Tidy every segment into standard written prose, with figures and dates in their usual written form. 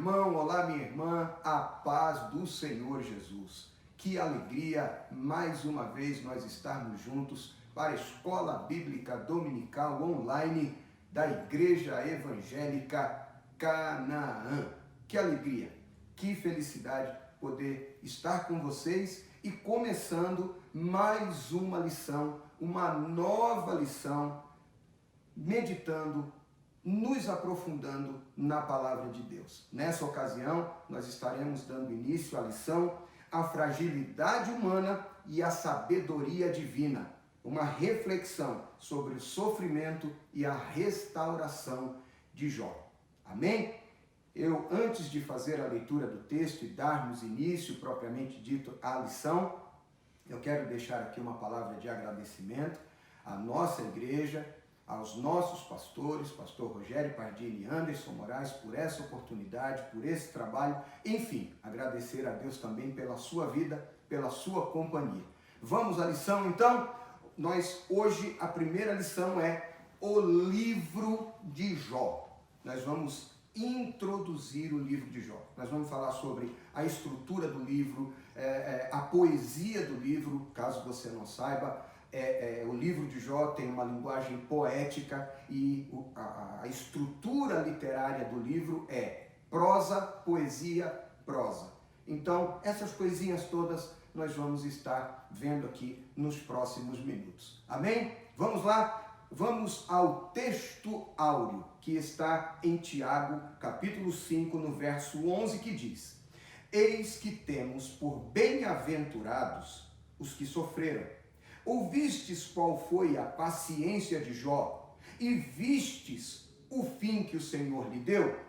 irmão, olá, minha irmã, a paz do Senhor Jesus. Que alegria, mais uma vez, nós estarmos juntos para a Escola Bíblica Dominical Online da Igreja Evangélica Canaã. Que alegria, que felicidade poder estar com vocês e começando mais uma lição, uma nova lição, meditando, nos aprofundando na Palavra de Deus. Nessa ocasião, nós estaremos dando início à lição A Fragilidade Humana e a Sabedoria Divina, uma reflexão sobre o sofrimento e a restauração de Jó. Amém? Antes de fazer a leitura do texto e darmos início, propriamente dito, à lição, eu quero deixar aqui uma palavra de agradecimento à nossa igreja, aos nossos pastores, pastor Rogério Pardini e Anderson Moraes, por essa oportunidade, por esse trabalho. Enfim, agradecer a Deus também pela sua vida, pela sua companhia. Vamos à lição, então? Hoje, a primeira lição é o livro de Jó. Nós vamos introduzir o livro de Jó. Nós vamos falar sobre a estrutura do livro, a poesia do livro, caso você não saiba. O livro de Jó tem uma linguagem poética e a estrutura literária do livro é prosa, poesia, prosa. Então, essas coisinhas todas nós vamos estar vendo aqui nos próximos minutos. Amém? Vamos lá? Vamos ao texto áureo, que está em Tiago, capítulo 5, no verso 11, que diz: Eis que temos por bem-aventurados os que sofreram. Ouvistes qual foi a paciência de Jó, e vistes o fim que o Senhor lhe deu?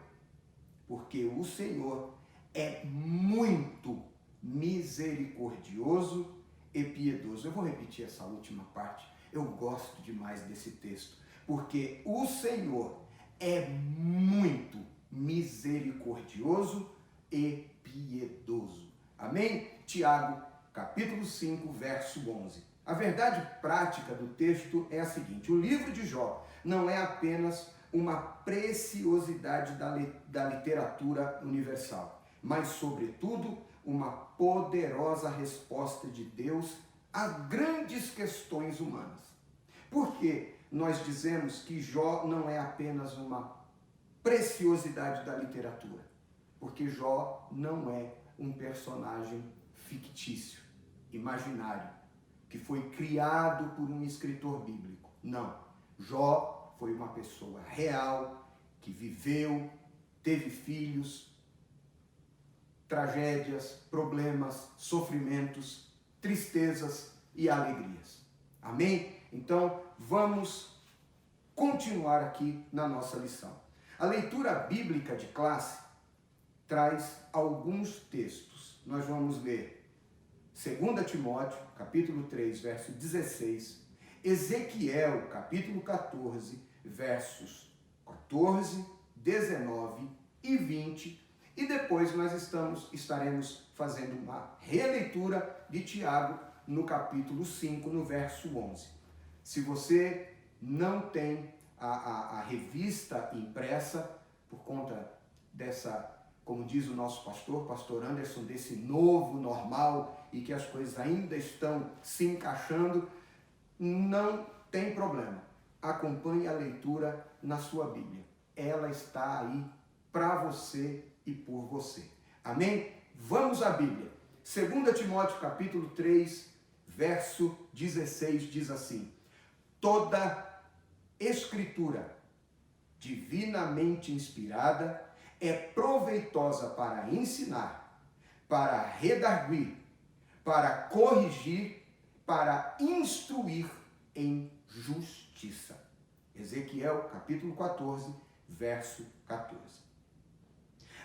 Porque o Senhor é muito misericordioso e piedoso. Eu vou repetir essa última parte. Eu gosto demais desse texto, porque o Senhor é muito misericordioso e piedoso. Amém? Tiago, capítulo 5, verso 11. A verdade prática do texto é a seguinte: o livro de Jó não é apenas uma preciosidade da literatura universal, mas, sobretudo, uma poderosa resposta de Deus a grandes questões humanas. Por que nós dizemos que Jó não é apenas uma preciosidade da literatura? Porque Jó não é um personagem fictício, imaginário, que foi criado por um escritor bíblico. Não. Jó foi uma pessoa real, que viveu, teve filhos, tragédias, problemas, sofrimentos, tristezas e alegrias. Amém? Então, vamos continuar aqui na nossa lição. A leitura bíblica de classe traz alguns textos. Nós vamos ler 2 Timóteo, capítulo 3, verso 16, Ezequiel, capítulo 14, versos 14, 19 e 20, e depois nós estaremos fazendo uma releitura de Tiago no capítulo 5, no verso 11. Se você não tem a revista impressa, por conta dessa, como diz o nosso pastor Anderson, desse novo normal e que as coisas ainda estão se encaixando, não tem problema. Acompanhe a leitura na sua Bíblia. Ela está aí para você e por você. Amém? Vamos à Bíblia. 2 Timóteo capítulo 3, verso 16 diz assim: Toda escritura divinamente inspirada é proveitosa para ensinar, para redarguir, para corrigir, para instruir em justiça. Ezequiel, capítulo 14, verso 14.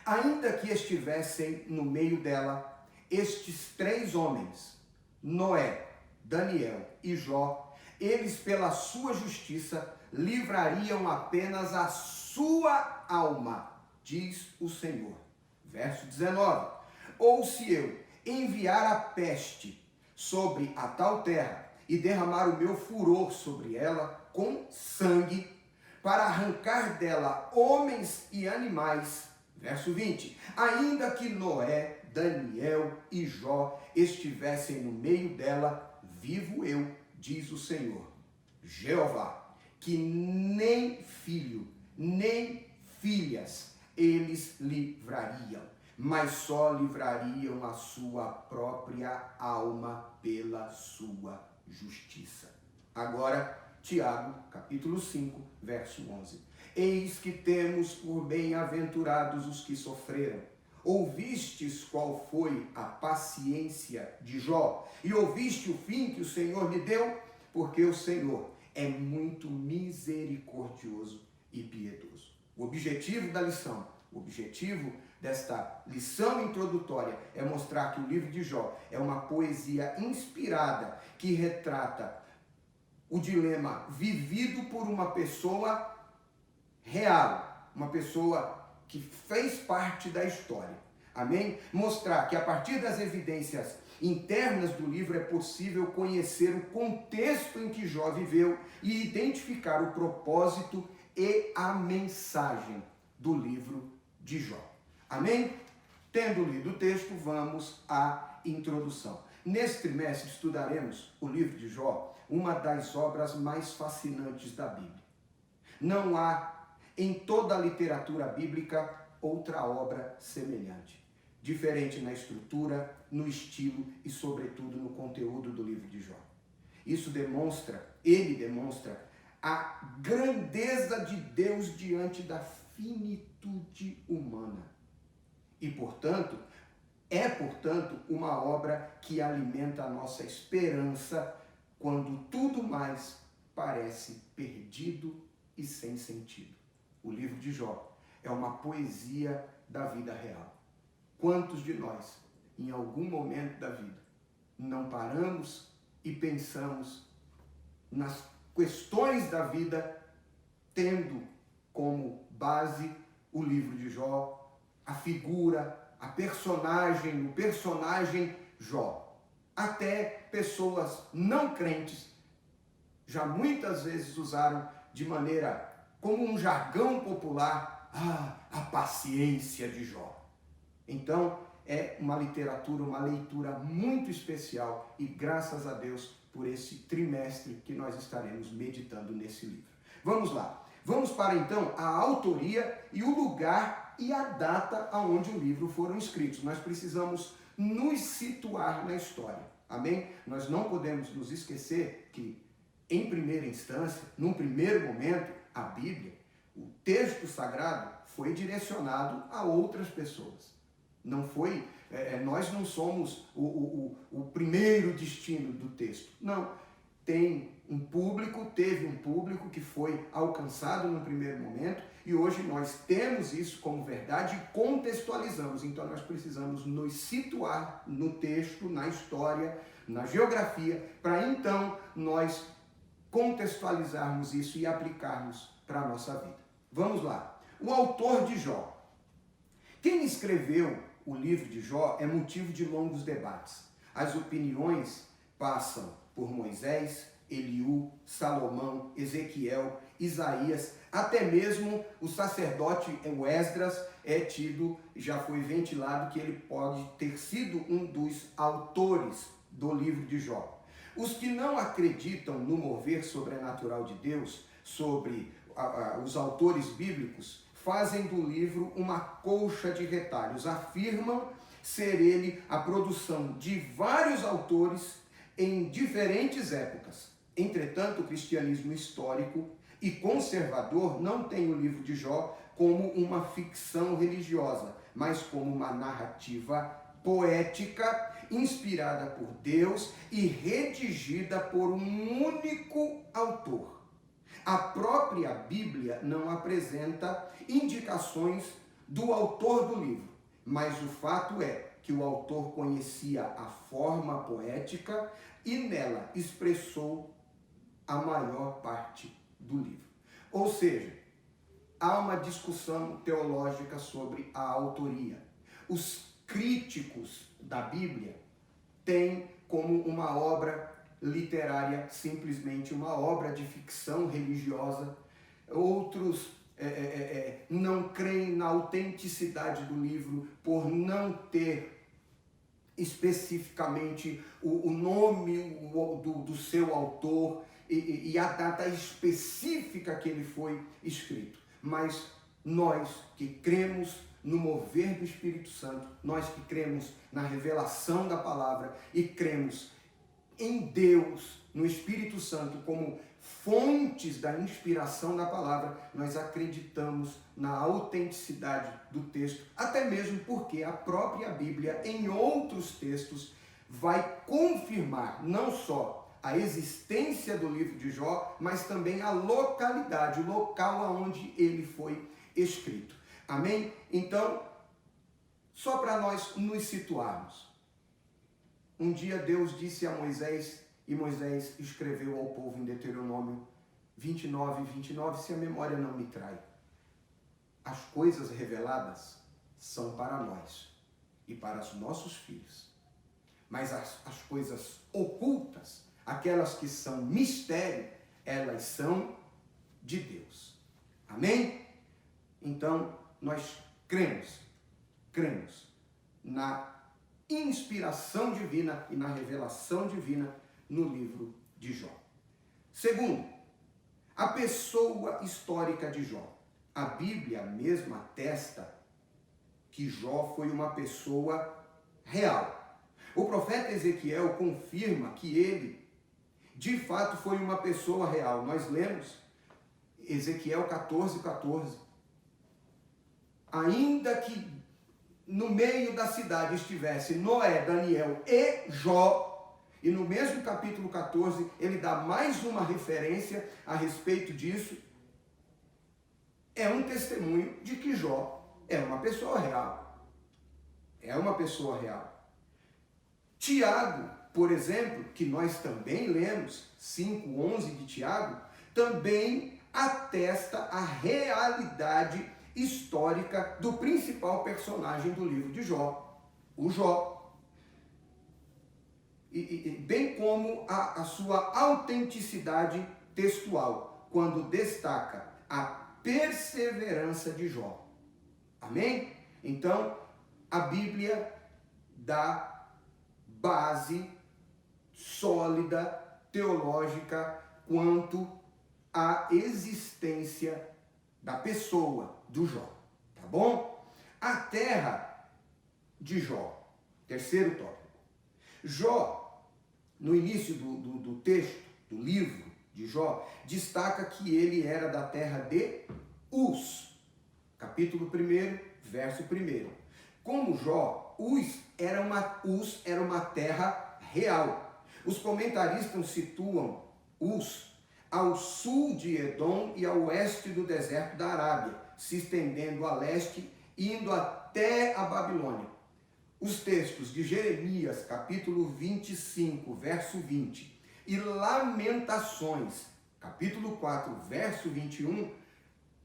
Ainda que estivessem no meio dela estes três homens, Noé, Daniel e Jó, eles pela sua justiça livrariam apenas a sua alma, diz o Senhor. Verso 19. Ou se eu enviar a peste sobre a tal terra e derramar o meu furor sobre ela com sangue, para arrancar dela homens e animais, Verso 20: ainda que Noé, Daniel e Jó estivessem no meio dela, vivo eu, diz o Senhor, Jeová, que nem filho, nem filhas eles livrariam, mas só livrariam a sua própria alma pela sua justiça. Agora, Tiago, capítulo 5, verso 11. Eis que temos por bem-aventurados os que sofreram. Ouvistes qual foi a paciência de Jó, e ouviste o fim que o Senhor lhe deu? Porque o Senhor é muito misericordioso e piedoso. O objetivo da lição, o objetivo desta lição introdutória é mostrar que o livro de Jó é uma poesia inspirada que retrata o dilema vivido por uma pessoa real, uma pessoa que fez parte da história. Amém? Mostrar que a partir das evidências internas do livro é possível conhecer o contexto em que Jó viveu e identificar o propósito e a mensagem do livro de Jó. Amém? Tendo lido o texto, vamos à introdução. Nesse trimestre estudaremos o livro de Jó, uma das obras mais fascinantes da Bíblia. Não há em toda a literatura bíblica outra obra semelhante, diferente na estrutura, no estilo e, sobretudo, no conteúdo do livro de Jó. Ele demonstra a grandeza de Deus diante da finitude humana. E, portanto, uma obra que alimenta a nossa esperança quando tudo mais parece perdido e sem sentido. O livro de Jó é uma poesia da vida real. Quantos de nós, em algum momento da vida, não paramos e pensamos nas questões da vida, tendo como base o livro de Jó, a figura, o personagem Jó? Até pessoas não crentes já muitas vezes usaram de maneira como um jargão popular, a paciência de Jó. Então, é uma literatura, uma leitura muito especial e graças a Deus por esse trimestre que nós estaremos meditando nesse livro. Vamos lá. Vamos para então a autoria e o lugar e a data aonde o livro foram escritos. Nós precisamos nos situar na história. Amém? Nós não podemos nos esquecer que, em primeira instância, num primeiro momento, a Bíblia, o texto sagrado, foi direcionado a outras pessoas. Não foi, nós não somos o primeiro destino do texto. Não, teve um público que foi alcançado no primeiro momento e hoje nós temos isso como verdade e contextualizamos. Então nós precisamos nos situar no texto, na história, na geografia, para então nós contextualizarmos isso e aplicarmos para a nossa vida. Vamos lá. O autor de Jó. Quem escreveu o livro de Jó é motivo de longos debates. As opiniões passam por Moisés, Eliú, Salomão, Ezequiel, Isaías, até mesmo o sacerdote Esdras já foi ventilado que ele pode ter sido um dos autores do livro de Jó. Os que não acreditam no mover sobrenatural de Deus, sobre os autores bíblicos, fazem do livro uma colcha de retalhos, afirmam ser ele a produção de vários autores em diferentes épocas. Entretanto, o cristianismo histórico e conservador não tem o livro de Jó como uma ficção religiosa, mas como uma narrativa poética, inspirada por Deus e redigida por um único autor. A própria Bíblia não apresenta indicações do autor do livro, mas o fato é que o autor conhecia a forma poética e nela expressou a maior parte do livro. Ou seja, há uma discussão teológica sobre a autoria. Os críticos da Bíblia têm como uma obra literária simplesmente uma obra de ficção religiosa. Outros não creem na autenticidade do livro por não ter especificamente o nome do seu autor e a data específica que ele foi escrito. Mas nós que cremos no mover do Espírito Santo, nós que cremos na revelação da palavra e cremos em Deus, no Espírito Santo, como fontes da inspiração da palavra, nós acreditamos na autenticidade do texto, até mesmo porque a própria Bíblia, em outros textos, vai confirmar não só a existência do livro de Jó, mas também a localidade, o local aonde ele foi escrito. Amém? Então, só para nós nos situarmos. Um dia Deus disse a Moisés, e Moisés escreveu ao povo em Deuteronômio 29, se a memória não me trai: as coisas reveladas são para nós e para os nossos filhos. Mas as coisas ocultas, aquelas que são mistério, elas são de Deus. Amém? Então, nós cremos na inspiração divina e na revelação divina no livro de Jó. Segundo, a pessoa histórica de Jó. A Bíblia mesma atesta que Jó foi uma pessoa real. O profeta Ezequiel confirma que ele, de fato, foi uma pessoa real. Nós lemos Ezequiel 14. Ainda que no meio da cidade estivesse Noé, Daniel e Jó, e no mesmo capítulo 14 ele dá mais uma referência a respeito disso, é um testemunho de que Jó é uma pessoa real. É uma pessoa real. Tiago, por exemplo, que nós também lemos, 5:11 de Tiago, também atesta a realidade histórica do principal personagem do livro de Jó, o Jó. Bem como a sua autenticidade textual, quando destaca a perseverança de Jó. Amém? Então, a Bíblia dá base sólida, teológica, quanto à existência da pessoa do Jó, tá bom? A terra de Jó, terceiro tópico. Jó, no início do texto, do livro de Jó, destaca que ele era da terra de Uz, capítulo 1, verso 1. Como Jó, Uz era uma terra real. Os comentaristas situam Uz ao sul de Edom e a oeste do deserto da Arábia, se estendendo a leste, indo até a Babilônia. Os textos de Jeremias, capítulo 25, verso 20, e Lamentações, capítulo 4, verso 21,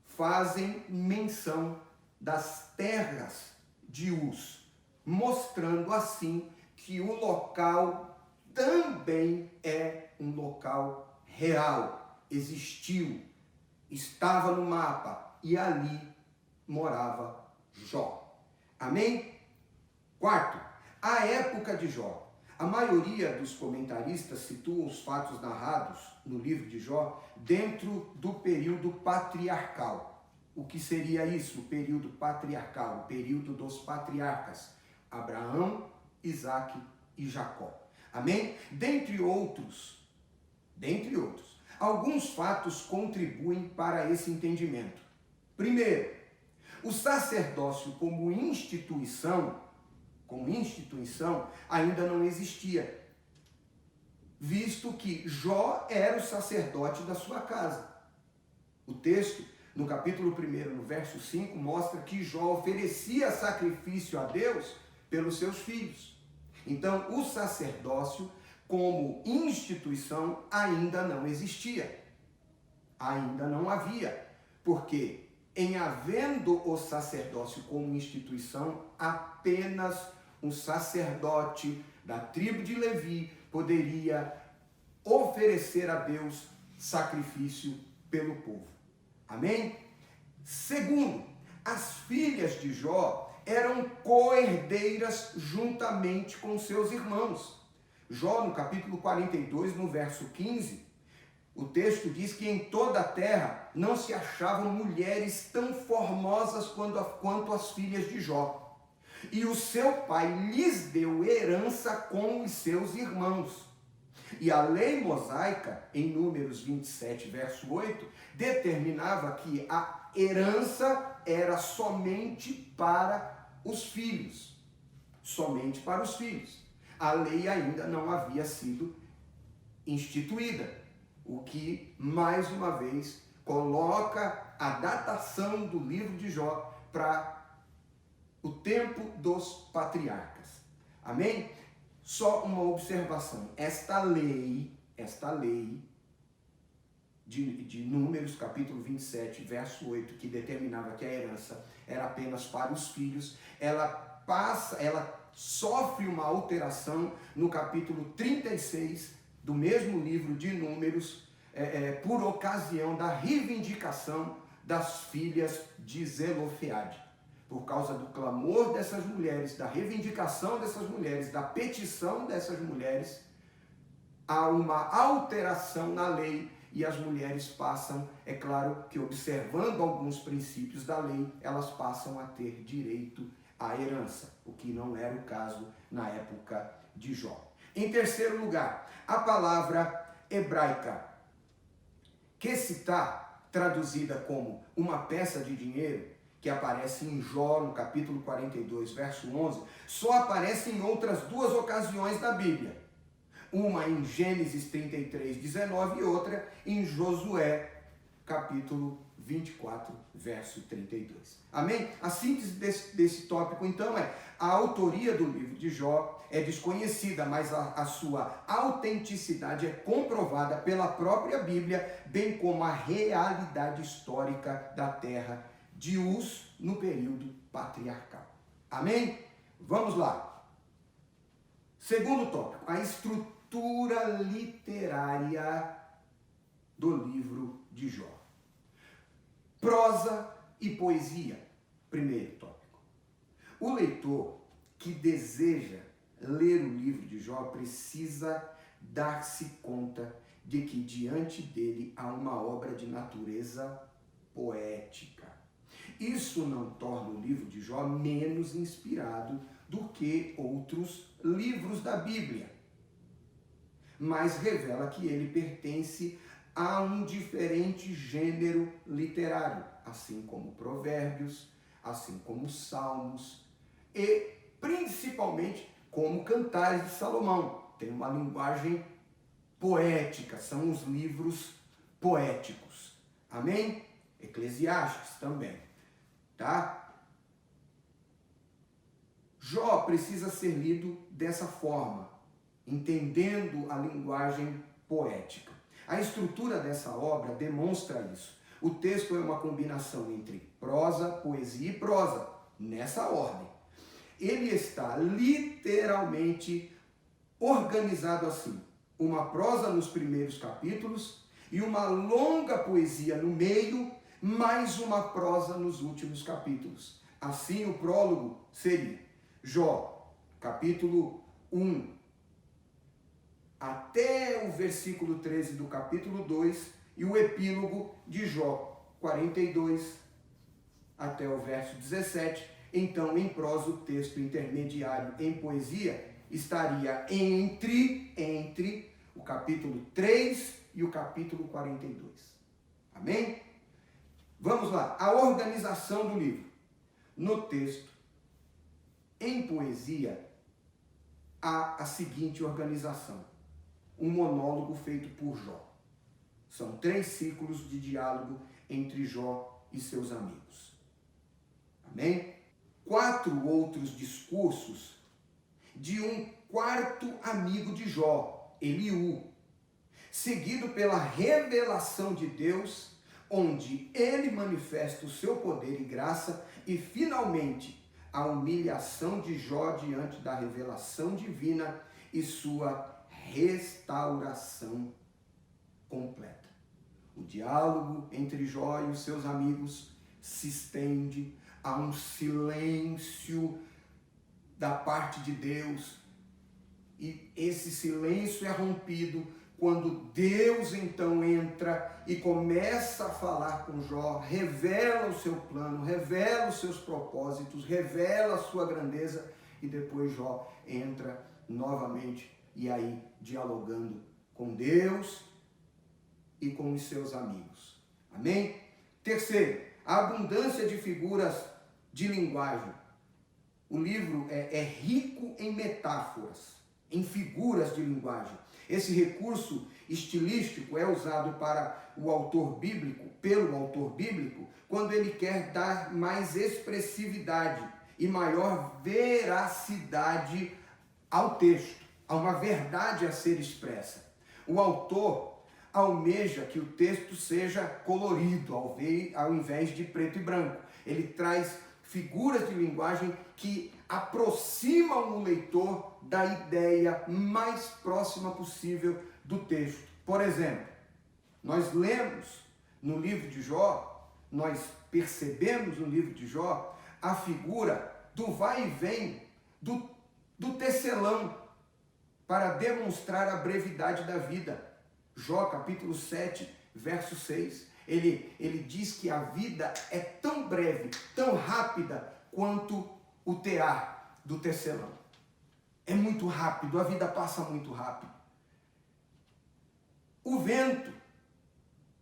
fazem menção das terras de Uz, mostrando assim que o local também é um local real, existiu, estava no mapa e ali morava Jó. Amém? Quarto, a época de Jó. A maioria dos comentaristas situam os fatos narrados no livro de Jó dentro do período patriarcal. O que seria isso? O período patriarcal, o período dos patriarcas, Abraão, Isaque e Jacó. Amém? Dentre outros, alguns fatos contribuem para esse entendimento. Primeiro, o sacerdócio como instituição ainda não existia, visto que Jó era o sacerdote da sua casa. O texto, no capítulo 1, no verso 5, mostra que Jó oferecia sacrifício a Deus pelos seus filhos. Então, o sacerdócio como instituição ainda não existia. Ainda não havia, porque em havendo o sacerdócio como instituição, apenas um sacerdote da tribo de Levi poderia oferecer a Deus sacrifício pelo povo. Amém? Segundo, as filhas de Jó eram co-herdeiras juntamente com seus irmãos. Jó, no capítulo 42, no verso 15, o texto diz que em toda a terra não se achavam mulheres tão formosas quanto as filhas de Jó. E o seu pai lhes deu herança com os seus irmãos. E a lei mosaica, em Números 27, verso 8, determinava que a herança era somente para os filhos. Somente para os filhos. A lei ainda não havia sido instituída, o que, mais uma vez, coloca a datação do livro de Jó para o tempo dos patriarcas. Amém? Só uma observação. Esta lei de Números, capítulo 27, verso 8, que determinava que a herança era apenas para os filhos, ela sofre uma alteração no capítulo 36 do mesmo livro de Números, por ocasião da reivindicação das filhas de Zelofeade. Por causa do clamor dessas mulheres, da reivindicação dessas mulheres, da petição dessas mulheres, há uma alteração na lei e as mulheres passam, é claro que observando alguns princípios da lei, elas passam a ter direito à herança, o que não era o caso na época de Jó. Em terceiro lugar, a palavra hebraica Quessitá, traduzida como uma peça de dinheiro, que aparece em Jó, no capítulo 42, verso 11, só aparece em outras duas ocasiões da Bíblia. Uma em Gênesis 33, 19 e outra em Josué, capítulo 24, verso 32. Amém? A síntese desse tópico, então, a autoria do livro de Jó é desconhecida, mas a sua autenticidade é comprovada pela própria Bíblia, bem como a realidade histórica da terra de Uz no período patriarcal. Amém? Vamos lá. Segundo tópico, a estrutura literária do livro de Jó. Prosa e poesia. Primeiro tópico. O leitor que deseja ler o livro de Jó precisa dar-se conta de que diante dele há uma obra de natureza poética. Isso não torna o livro de Jó menos inspirado do que outros livros da Bíblia, mas revela que ele pertence a um diferente gênero literário, assim como Provérbios, assim como Salmos e principalmente como Cantares de Salomão. Tem uma linguagem poética, são os livros poéticos. Amém? Eclesiastes também. Tá? Jó precisa ser lido dessa forma, entendendo a linguagem poética. A estrutura dessa obra demonstra isso. O texto é uma combinação entre prosa, poesia e prosa, nessa ordem. Ele está literalmente organizado assim: uma prosa nos primeiros capítulos e uma longa poesia no meio, mais uma prosa nos últimos capítulos. Assim, o prólogo seria Jó, capítulo 1, até o versículo 13 do capítulo 2, e o epílogo de Jó, 42, até o verso 17. Então, em prosa, o texto intermediário em poesia estaria entre o capítulo 3 e o capítulo 42. Amém? Vamos lá, a organização do livro. No texto, em poesia, há a seguinte organização: um monólogo feito por Jó. São 3 ciclos de diálogo entre Jó e seus amigos. Amém? 4 outros discursos de um quarto amigo de Jó, Eliú, seguido pela revelação de Deus, onde ele manifesta o seu poder e graça, e finalmente a humilhação de Jó diante da revelação divina e sua restauração completa. O diálogo entre Jó e os seus amigos se estende, há um silêncio da parte de Deus, e esse silêncio é rompido quando Deus então entra e começa a falar com Jó, revela o seu plano, revela os seus propósitos, revela a sua grandeza, e depois Jó entra novamente, e aí dialogando com Deus e com os seus amigos. Amém? Terceiro, a abundância de figuras de linguagem. O livro é rico em metáforas, em figuras de linguagem. Esse recurso estilístico é usado para o autor bíblico, pelo autor bíblico, quando ele quer dar mais expressividade e maior veracidade ao texto, a uma verdade a ser expressa. O autor almeja que o texto seja colorido, ao invés de preto e branco. Ele traz figuras de linguagem que aproximam o leitor da ideia mais próxima possível do texto. Por exemplo, nós lemos no livro de Jó, nós percebemos no livro de Jó a figura do vai e vem do tecelão para demonstrar a brevidade da vida. Jó capítulo 7, verso 6. Ele diz que a vida é tão breve, tão rápida quanto o tear do tecelão. É muito rápido, a vida passa muito rápido. O vento,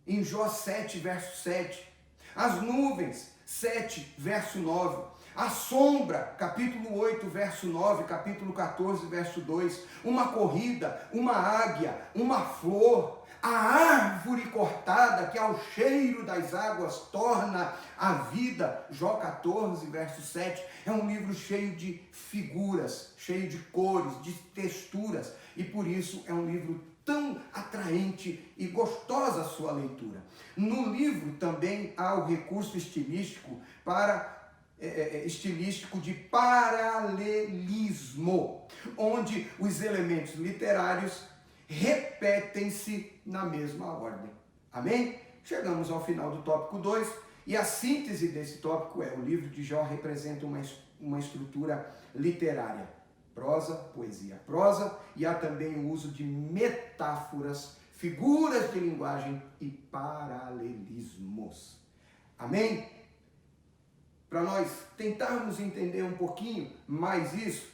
em Jó 7, verso 7. As nuvens, 7, verso 9. A sombra, capítulo 8, verso 9, capítulo 14, verso 2. Uma corrida, uma águia, uma flor. A árvore cortada que ao cheiro das águas torna a vida. Jó 14, verso 7. É um livro cheio de figuras, cheio de cores, de texturas. E por isso é um livro tão atraente e gostosa a sua leitura. No livro também há o recurso estilístico de paralelismo, onde os elementos literários repetem-se na mesma ordem. Amém? Chegamos ao final do tópico 2, e a síntese desse tópico é: o livro de Jó representa uma estrutura literária. Prosa, poesia, prosa, e há também o uso de metáforas, figuras de linguagem e paralelismos. Amém? Para nós tentarmos entender um pouquinho mais isso,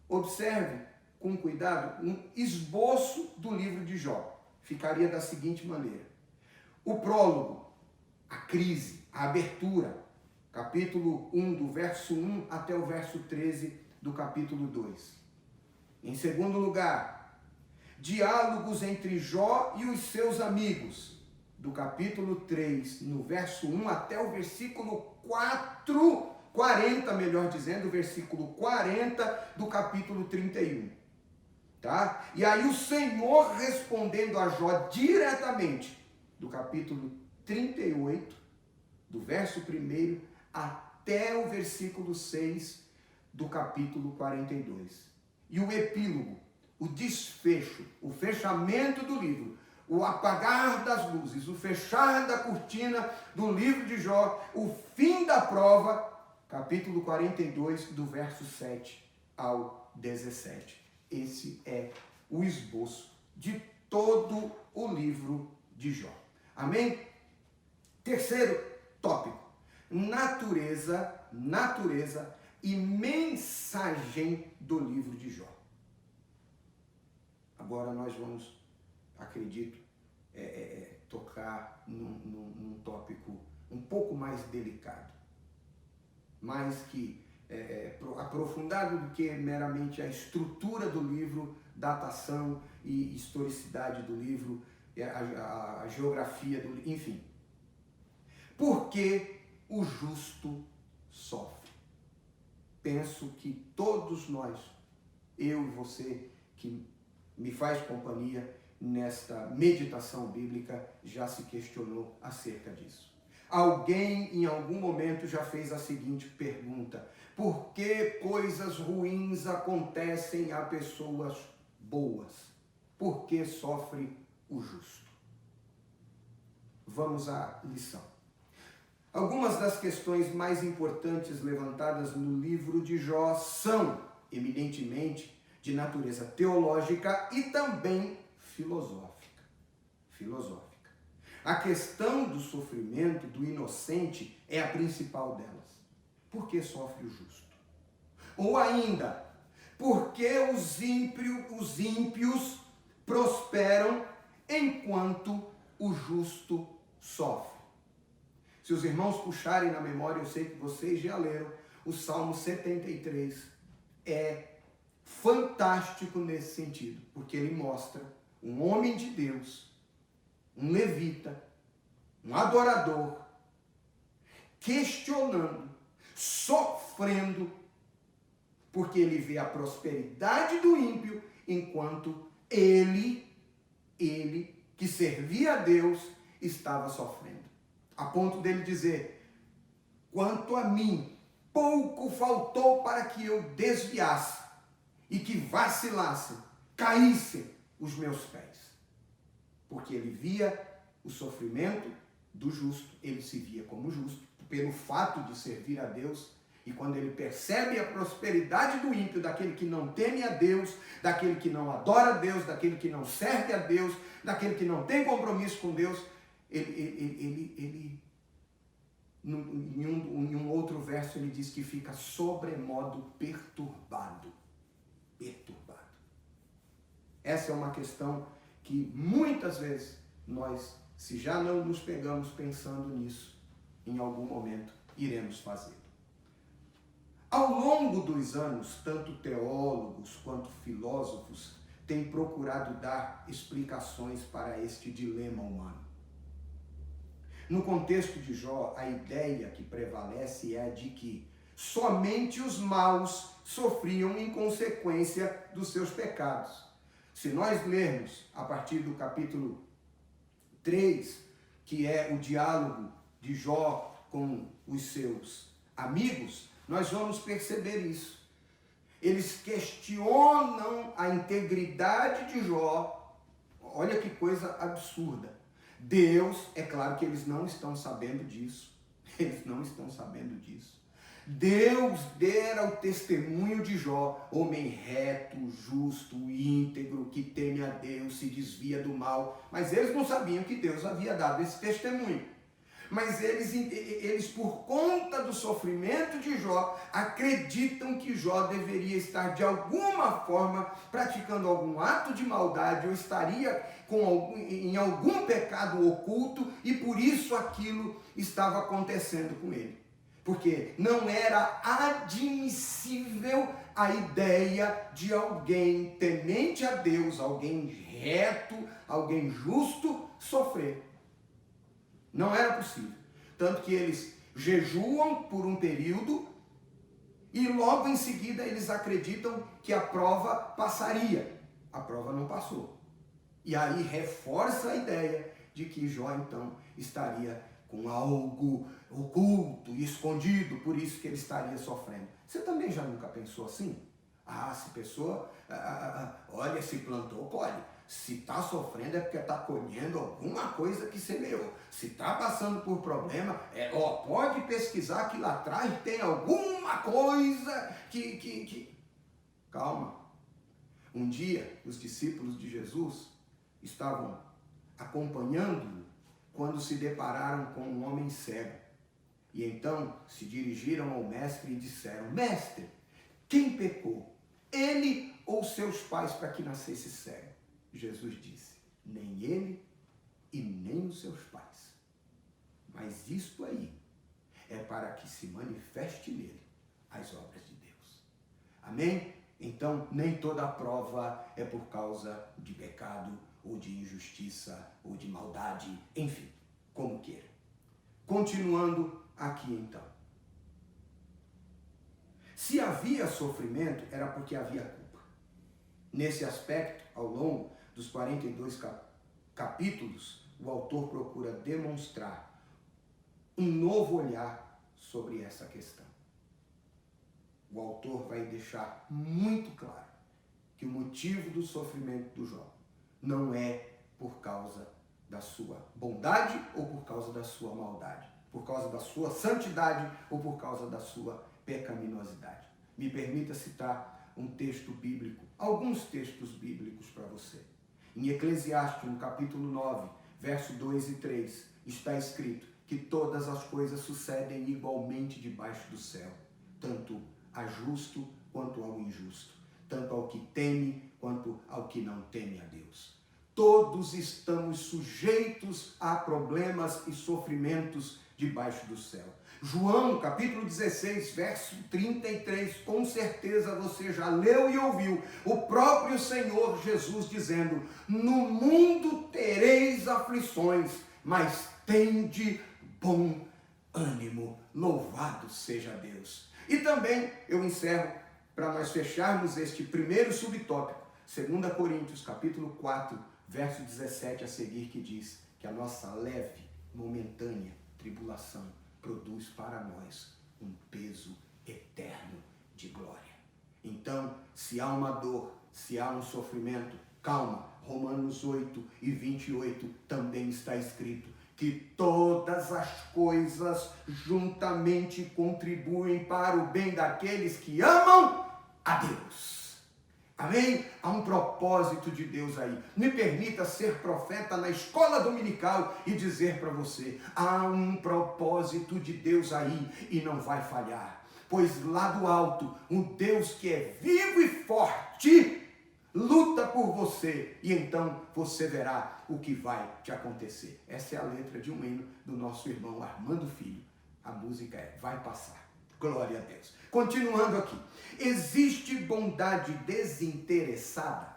observe com cuidado um esboço do livro de Jó. Ficaria da seguinte maneira: o prólogo, a crise, a abertura, capítulo 1, do verso 1 até o verso 13 do capítulo 2. Em segundo lugar, diálogos entre Jó e os seus amigos, do capítulo 3, no verso 1 até o versículo 40, melhor dizendo, o versículo 40 do capítulo 31. Tá? E aí o Senhor respondendo a Jó diretamente, do capítulo 38, do verso 1 até o versículo 6 do capítulo 42. E o epílogo, o desfecho, o fechamento do livro, o apagar das luzes, o fechar da cortina do livro de Jó, o fim da prova, capítulo 42, do verso 7 ao 17. Esse é o esboço de todo o livro de Jó. Amém? Terceiro tópico: natureza e mensagem do livro de Jó. Agora nós vamos, acredito, tocar num tópico um pouco mais delicado, mais que aprofundado do que meramente a estrutura do livro, datação e historicidade do livro, a geografia do livro, enfim. Por que o justo sofre? Penso que todos nós, eu e você, que me faz companhia nesta meditação bíblica, já se questionou acerca disso. Alguém em algum momento já fez a seguinte pergunta: por que coisas ruins acontecem a pessoas boas? Por que sofre o justo? Vamos à lição. Algumas das questões mais importantes levantadas no livro de Jó são, eminentemente, de natureza teológica e também filosófica. A questão do sofrimento do inocente é a principal delas. Por que sofre o justo? Ou ainda, por que os ímpios prosperam enquanto o justo sofre? Se os irmãos puxarem na memória, eu sei que vocês já leram, o Salmo 73 é fantástico nesse sentido, porque ele mostra um homem de Deus, um levita, um adorador, questionando, sofrendo, porque ele vê a prosperidade do ímpio, enquanto ele que servia a Deus, estava sofrendo. A ponto dele dizer, quanto a mim, pouco faltou para que eu desviasse e que vacilasse, caíssem os meus pés. Porque ele via o sofrimento do justo, ele se via como justo, pelo fato de servir a Deus, e quando ele percebe a prosperidade do ímpio, daquele que não teme a Deus, daquele que não adora a Deus, daquele que não serve a Deus, daquele que não tem compromisso com Deus, ele em um outro verso ele diz que fica sobremodo perturbado. Essa é uma questão que muitas vezes nós, se já não nos pegamos pensando nisso, em algum momento iremos fazer. Ao longo dos anos, tanto teólogos quanto filósofos têm procurado dar explicações para este dilema humano. No contexto de Jó, a ideia que prevalece é a de que somente os maus sofriam em consequência dos seus pecados. Se nós lermos a partir do capítulo 3, que é o diálogo de Jó com os seus amigos, nós vamos perceber isso. Eles questionam a integridade de Jó. Olha que coisa absurda. Deus, é claro que eles não estão sabendo disso. Deus dera o testemunho de Jó, homem reto, justo, íntegro, que teme a Deus, se desvia do mal. Mas eles não sabiam que Deus havia dado esse testemunho. Mas eles, por conta do sofrimento de Jó, acreditam que Jó deveria estar de alguma forma praticando algum ato de maldade, ou estaria em algum pecado oculto, e por isso aquilo estava acontecendo com ele. Porque não era admissível a ideia de alguém temente a Deus, alguém reto, alguém justo, sofrer. Não era possível. Tanto que eles jejuam por um período e logo em seguida eles acreditam que a prova passaria. A prova não passou. E aí reforça a ideia de que Jó então estaria com algo oculto e escondido, por isso que ele estaria sofrendo. Você também já nunca pensou assim? Se pessoa, olha, se plantou, colhe. Se está sofrendo é porque está colhendo alguma coisa que semeou. Se está passando por problema, pode pesquisar que lá atrás tem alguma coisa que... Calma. Um dia, os discípulos de Jesus estavam acompanhando-o quando se depararam com um homem cego. E então se dirigiram ao mestre e disseram, mestre, quem pecou? Ele ou seus pais para que nascesse cego? Jesus disse, nem ele e nem os seus pais. Mas isto aí é para que se manifeste nele as obras de Deus. Amém? Então, nem toda prova é por causa de pecado, ou de injustiça, ou de maldade, enfim, como queira. Continuando aqui então. Se havia sofrimento, era porque havia culpa. Nesse aspecto, ao longo dos 42 capítulos, o autor procura demonstrar um novo olhar sobre essa questão. O autor vai deixar muito claro que o motivo do sofrimento do Jó não é por causa da sua bondade ou por causa da sua maldade. por causa da sua santidade ou por causa da sua pecaminosidade. Me permita citar um texto bíblico, alguns textos bíblicos para você. Em Eclesiastes, no capítulo 9, verso 2 e 3, está escrito que todas as coisas sucedem igualmente debaixo do céu, tanto a justo quanto ao injusto, tanto ao que teme quanto ao que não teme a Deus. Todos estamos sujeitos a problemas e sofrimentos debaixo do céu. João, capítulo 16, verso 33, com certeza você já leu e ouviu o próprio Senhor Jesus dizendo: no mundo tereis aflições, mas tende bom ânimo, louvado seja Deus. E também eu encerro, para nós fecharmos este primeiro subtópico, 2 Coríntios, capítulo 4, verso 17 a seguir, que diz que a nossa leve, momentânea tribulação produz para nós um peso eterno de glória. Então, se há uma dor, se há um sofrimento, calma, Romanos 8 e 28 também está escrito que todas as coisas juntamente contribuem para o bem daqueles que amam a Deus. Amém? Há um propósito de Deus aí. Me permita ser profeta na escola dominical e dizer para você: há um propósito de Deus aí e não vai falhar. Pois lá do alto, um Deus que é vivo e forte luta por você e então você verá o que vai te acontecer. Essa é a letra de um hino do nosso irmão Armando Filho. A música é Vai Passar. Glória a Deus. Continuando aqui. Existe bondade desinteressada?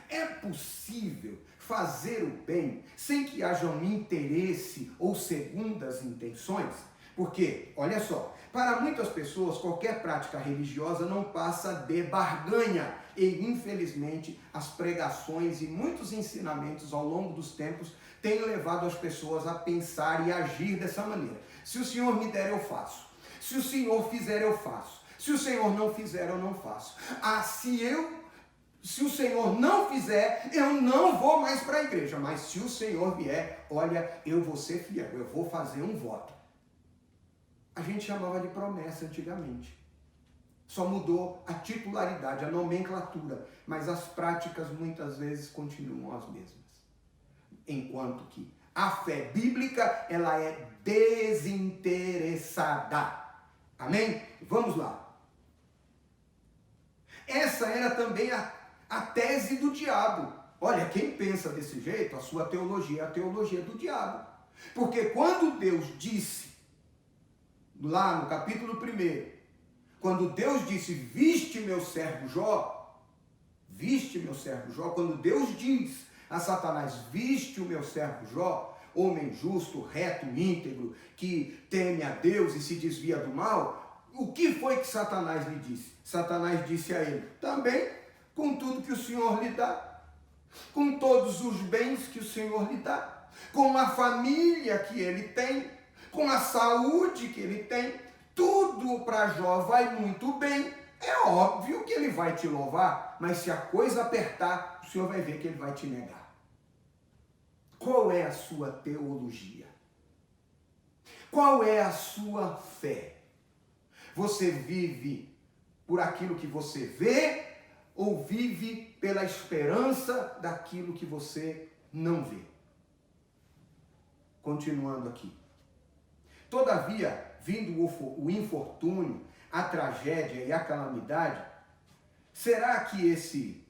É possível fazer o bem sem que haja um interesse ou segundas intenções? Porque, olha só, para muitas pessoas qualquer prática religiosa não passa de barganha. E, infelizmente, as pregações e muitos ensinamentos ao longo dos tempos têm levado as pessoas a pensar e agir dessa maneira. Se o Senhor me der, eu faço. Se o Senhor fizer, eu faço. Se o Senhor não fizer, eu não faço. Se o Senhor não fizer, eu não vou mais para a igreja. Mas se o Senhor vier, olha, eu vou ser fiel, eu vou fazer um voto. A gente chamava de promessa antigamente. Só mudou a titularidade, a nomenclatura, mas as práticas muitas vezes continuam as mesmas. Enquanto que a fé bíblica, ela é desinteressada. Amém? Vamos lá. Essa era também a tese do diabo. Olha, quem pensa desse jeito, a sua teologia é a teologia do diabo. Porque quando Deus disse, lá no capítulo 1, quando Deus disse, viste meu servo Jó, quando Deus diz a Satanás, viste o meu servo Jó, homem justo, reto, íntegro, que teme a Deus e se desvia do mal, o que foi que Satanás lhe disse? Satanás disse a ele, também com tudo que o Senhor lhe dá, com todos os bens que o Senhor lhe dá, com a família que ele tem, com a saúde que ele tem, tudo para Jó vai muito bem. É óbvio que ele vai te louvar, mas se a coisa apertar, o Senhor vai ver que ele vai te negar. Qual é a sua teologia? Qual é a sua fé? Você vive por aquilo que você vê ou vive pela esperança daquilo que você não vê? Continuando aqui. Todavia, vindo o infortúnio, a tragédia e a calamidade, será que esse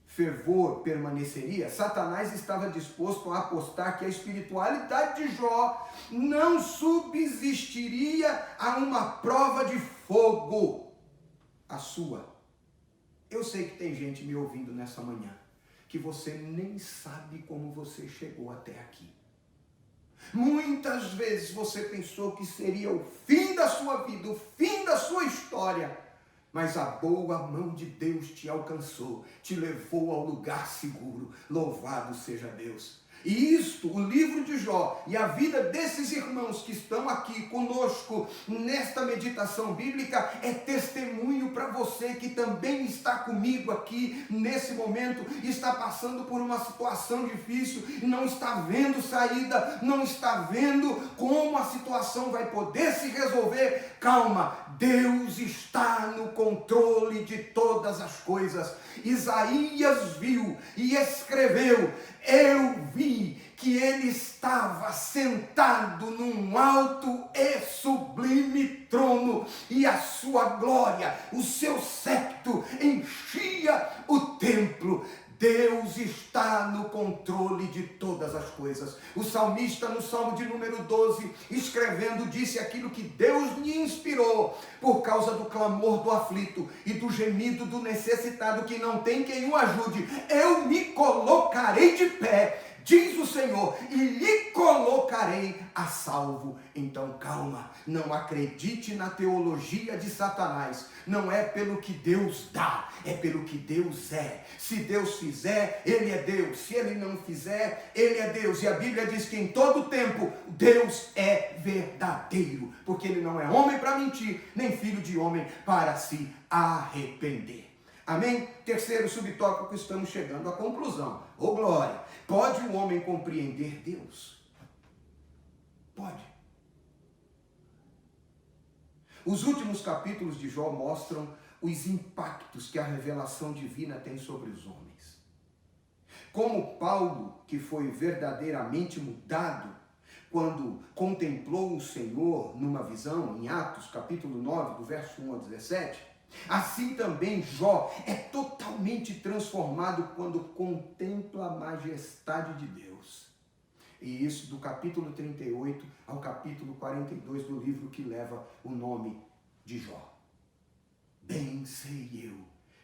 fervor permaneceria? Satanás estava disposto a apostar que a espiritualidade de Jó não subsistiria a uma prova de fogo. A sua. Eu sei que tem gente me ouvindo nessa manhã, que você nem sabe como você chegou até aqui. Muitas vezes você pensou que seria o fim da sua vida, o fim da sua história, mas a boa mão de Deus te alcançou, te levou ao lugar seguro. Louvado seja Deus. E isto, o livro de Jó e a vida desses irmãos que estão aqui conosco nesta meditação bíblica é testemunho para você que também está comigo aqui nesse momento, está passando por uma situação difícil e não está vendo saída, não está vendo como a situação vai poder se resolver. Calma, Deus está no controle de todas as coisas. Isaías viu e escreveu: eu vi que ele estava sentado num alto e sublime trono, e a sua glória, o seu séquito enchia o templo. Deus está no controle de todas as coisas. O salmista, no Salmo de número 12, escrevendo, disse aquilo que Deus lhe inspirou por causa do clamor do aflito e do gemido do necessitado que não tem quem o ajude. Eu me colocarei de pé, diz o Senhor, e lhe colocarei a salvo. Então calma, não acredite na teologia de Satanás. Não é pelo que Deus dá, é pelo que Deus é. Se Deus fizer, Ele é Deus. Se Ele não fizer, Ele é Deus. E a Bíblia diz que em todo tempo Deus é verdadeiro, porque Ele não é homem para mentir, nem filho de homem para se arrepender. Amém? Terceiro subtópico, estamos chegando à conclusão. Ô glória! Pode o homem compreender Deus? Pode. Os últimos capítulos de Jó mostram os impactos que a revelação divina tem sobre os homens. Como Paulo, que foi verdadeiramente mudado quando contemplou o Senhor numa visão, em Atos capítulo 9, do verso 1 ao 17, assim também Jó é totalmente transformado quando contempla a majestade de Deus. E isso do capítulo 38 ao capítulo 42 do livro que leva o nome de Jó. Bem sei eu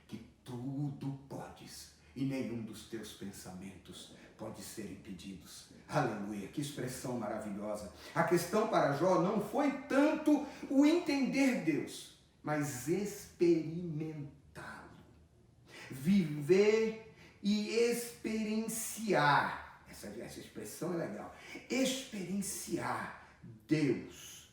que tudo podes e nenhum dos teus pensamentos pode ser impedidos. Aleluia, que expressão maravilhosa. A questão para Jó não foi tanto o entender Deus, mas experimentá-lo. Viver e experienciar. Essa expressão é legal. Experienciar Deus.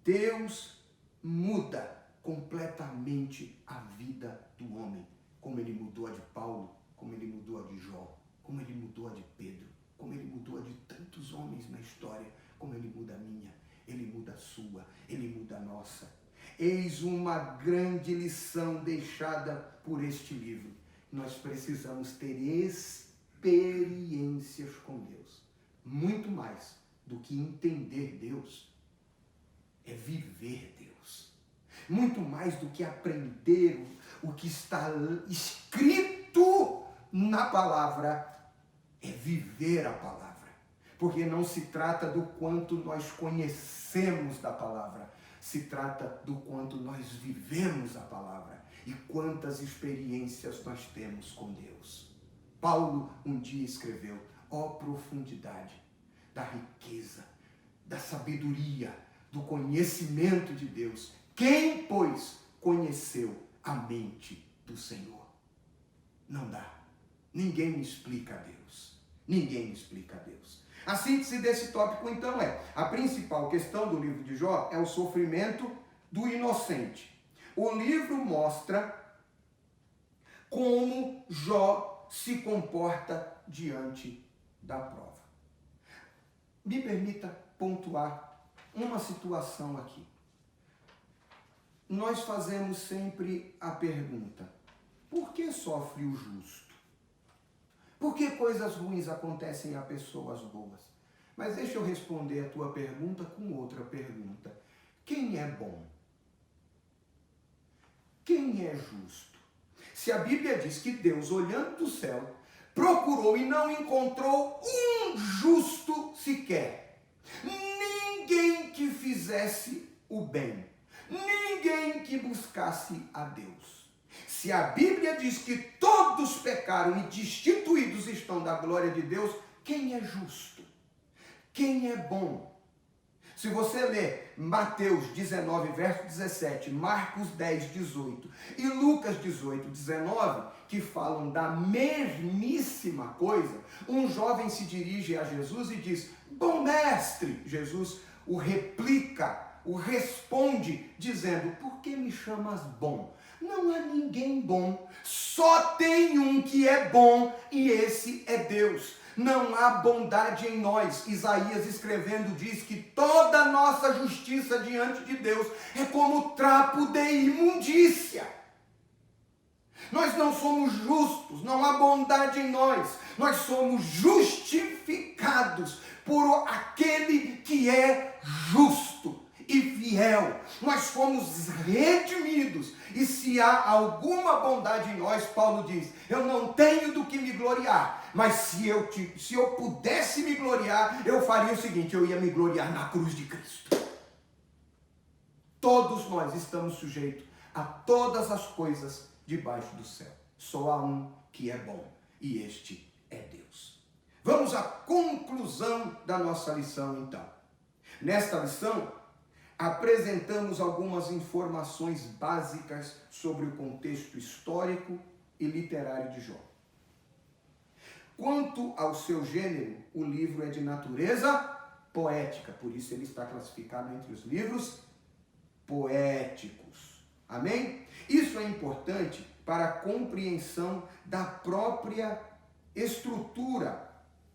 Deus muda completamente a vida do homem. Como Ele mudou a de Paulo, como Ele mudou a de Jó, como Ele mudou a de Pedro, como Ele mudou a de tantos homens na história, como Ele muda a minha, Ele muda a sua, Ele muda a nossa. Eis uma grande lição deixada por este livro. Nós precisamos ter experiências com Deus. Muito mais do que entender Deus, é viver Deus. Muito mais do que aprender o que está escrito na palavra, é viver a palavra. Porque não se trata do quanto nós conhecemos da palavra, se trata do quanto nós vivemos a palavra e quantas experiências nós temos com Deus. Paulo um dia escreveu: ó profundidade da riqueza, da sabedoria, do conhecimento de Deus. Quem, pois, conheceu a mente do Senhor? Não dá. Ninguém me explica a Deus. Ninguém me explica a Deus. A síntese desse tópico, então, é: a principal questão do livro de Jó é o sofrimento do inocente. O livro mostra como Jó se comporta diante da prova. Me permita pontuar uma situação aqui. Nós fazemos sempre a pergunta: por que sofre o justo? Por que coisas ruins acontecem a pessoas boas? Mas deixa eu responder a tua pergunta com outra pergunta. Quem é bom? Quem é justo? Se a Bíblia diz que Deus, olhando do céu, procurou e não encontrou um justo sequer, ninguém que fizesse o bem, ninguém que buscasse a Deus. Se a Bíblia diz que todos pecaram e destituídos estão da glória de Deus, quem é justo? Quem é bom? Se você ler Mateus 19, verso 17, Marcos 10, 18 e Lucas 18, 19, que falam da mesmíssima coisa. Um jovem se dirige a Jesus e diz: bom mestre. Jesus o replica, o responde dizendo: por que me chamas bom? Não há ninguém bom, só tem um que é bom e esse é Deus. Não há bondade em nós. Isaías escrevendo diz que toda nossa justiça diante de Deus é como trapo de imundícia. Nós não somos justos, não há bondade em nós. Nós somos justificados por aquele que é justo e fiel. Nós fomos redimidos. E se há alguma bondade em nós, Paulo diz: eu não tenho do que me gloriar, mas se eu pudesse me gloriar, eu faria o seguinte: eu ia me gloriar na cruz de Cristo. Todos nós estamos sujeitos a todas as coisas debaixo do céu. Só há um que é bom, e este é Deus. Vamos à conclusão da nossa lição, então. Nesta lição, apresentamos algumas informações básicas sobre o contexto histórico e literário de Jó. Quanto ao seu gênero, o livro é de natureza poética, por isso ele está classificado entre os livros poéticos. Amém? Isso é importante para a compreensão da própria estrutura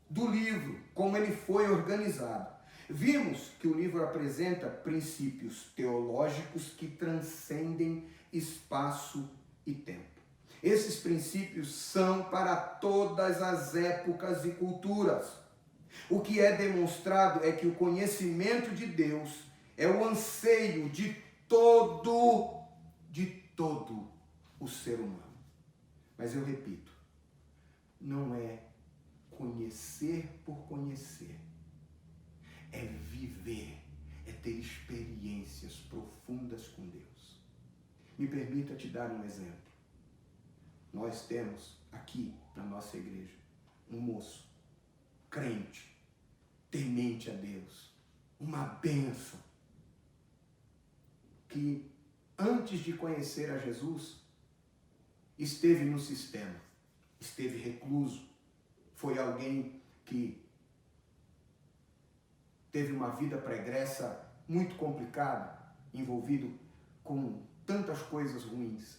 do livro, como ele foi organizado. Vimos que o livro apresenta princípios teológicos que transcendem espaço e tempo. Esses princípios são para todas as épocas e culturas. O que é demonstrado é que o conhecimento de Deus é o anseio de todo o ser humano. Mas eu repito, não é conhecer por conhecer. É viver, é ter experiências profundas com Deus. Me permita te dar um exemplo. Nós temos aqui na nossa igreja um moço, crente, temente a Deus, uma bênção, que antes de conhecer a Jesus, esteve no sistema, esteve recluso, foi alguém que teve uma vida pregressa muito complicada, envolvido com tantas coisas ruins.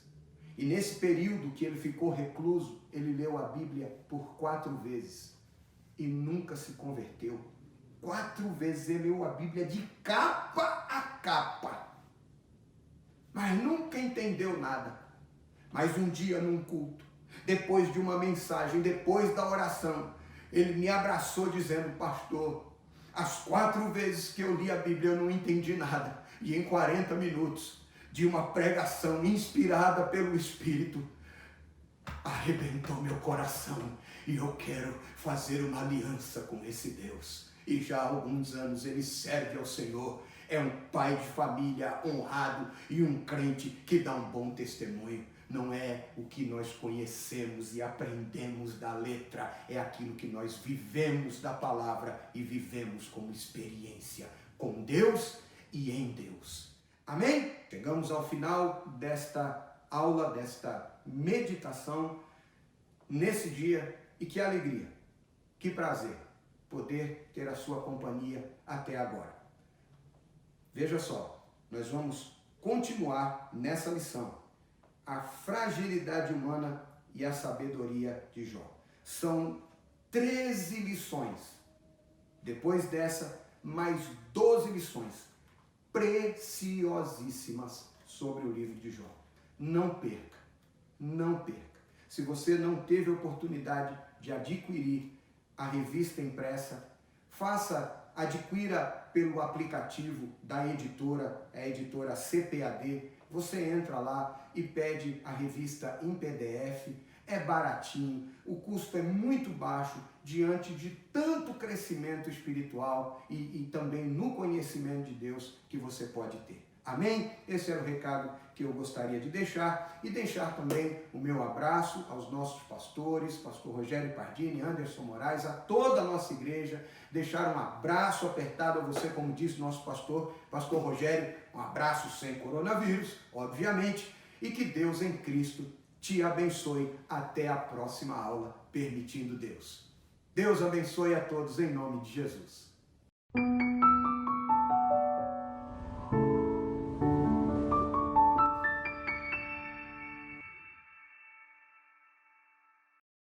E nesse período que ele ficou recluso, ele leu a Bíblia por 4 vezes e nunca se converteu. 4 vezes ele leu a Bíblia de capa a capa, mas nunca entendeu nada. Mas um dia num culto, depois de uma mensagem, depois da oração, ele me abraçou dizendo: pastor, as 4 vezes que eu li a Bíblia eu não entendi nada. E em 40 minutos de uma pregação inspirada pelo Espírito, arrebentou meu coração. E eu quero fazer uma aliança com esse Deus. E já há alguns anos ele serve ao Senhor. É um pai de família honrado e um crente que dá um bom testemunho. Não é o que nós conhecemos e aprendemos da letra, é aquilo que nós vivemos da palavra e vivemos como experiência com Deus e em Deus. Amém? Chegamos ao final desta aula, desta meditação, nesse dia, e que alegria, que prazer poder ter a sua companhia até agora. Veja só, nós vamos continuar nessa lição. A fragilidade humana e a sabedoria de Jó. São 13 lições. Depois dessa, mais 12 lições preciosíssimas sobre o livro de Jó. Não perca, não perca. Se você não teve oportunidade de adquirir a revista impressa, adquira pelo aplicativo da editora, a editora CPAD. Você entra lá e pede a revista em PDF, é baratinho, o custo é muito baixo diante de tanto crescimento espiritual e também no conhecimento de Deus que você pode ter. Amém? Esse era o recado que eu gostaria de deixar e deixar também o meu abraço aos nossos pastores, pastor Rogério Pardini, Anderson Moraes, a toda a nossa igreja, deixar um abraço apertado a você, como disse nosso pastor Rogério, um abraço sem coronavírus, obviamente, e que Deus em Cristo te abençoe. Até a próxima aula, permitindo Deus. Deus abençoe a todos em nome de Jesus.